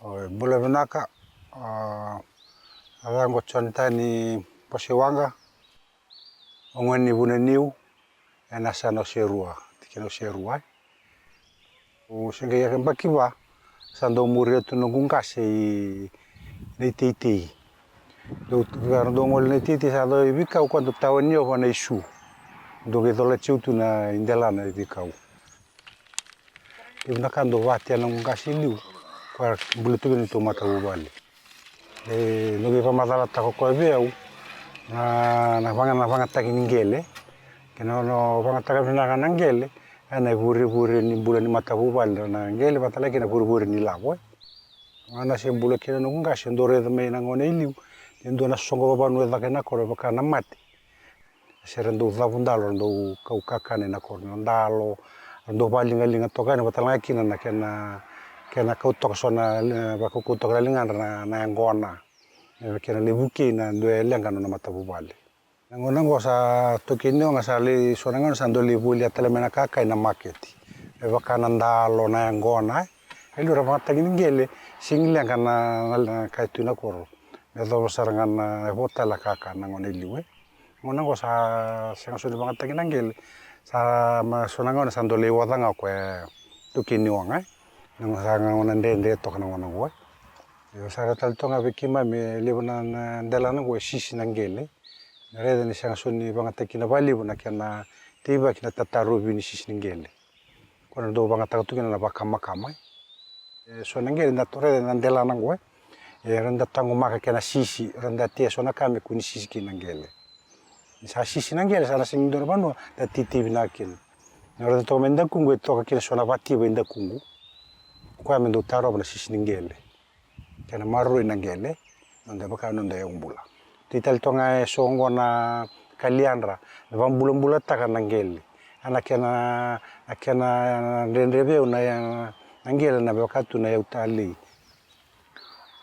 Mbola vinaka arango tany Pasiwanga ongwani vunaniu enasano serua tikino serua usinga yake bakiva sando muretu nungungase ni titi do ngol ni titi sado ibika quando tawanio wana isu do gedola chiutu na indelana ibikau ibna kando vati nungungase liu kwa bulutu ni tomata ubali no pa madala tako kwa veu na vanga taki ningele kena no vanga taka vina ngele ana buri ni bula ni mata ubali na ngele batala kena buri ni lawo ana se bula kena no ngashe ndore de mena ngone iliu ndo na songo baba no da kena kore baka na mati serendo zavundalo ndo kaukakane na korno ndalo ndo balinga tokane batala kina na kena kautok sona bakukutok linga na ngona kena lebuki na ndo lenga no mata ubali ngona ngosa tokini ngasali sona ngona sando lebuli atelemena kaka na market baka na ndalo na ngona elo rava ngele singlenga na kaitu na koro medo saranga na hotela kaka na ngone liwe ngona ngosa senga sodi banga tagina ngele sa ma sona ngona sando le wadanga kwa tokini wanga ngona ndende tokana ngona ngwa yo sara tal tonga bekima me lebona ndela na ngwe sisi na ngele rede ni senga soni banga takina bali bona kana tiba kina tataru bini sisi ngele kono do banga taktukina na bakama kama sona ngele na tore na ndela na ngwe renda tangu maka kena sisi renda tia sona kame kuni sisi kina ngele sa sisi na ngele sana singi dona bano da titi binakin renda to menda kungu to kina sona bati benda kungu kwa mendo taro bana sisi ngele kena maru ina ngele nda baka nda yombula tital tonga songo na kaliandra bambula taka na ngele ana kena ndrebe una ngele na bakatu na utali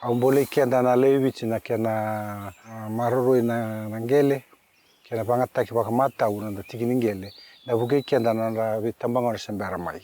ambole kenda na lewichi na kena maruru ina ngele kena banga taki baka mata una tikini ngele na buke kenda na bitambanga na sembara mai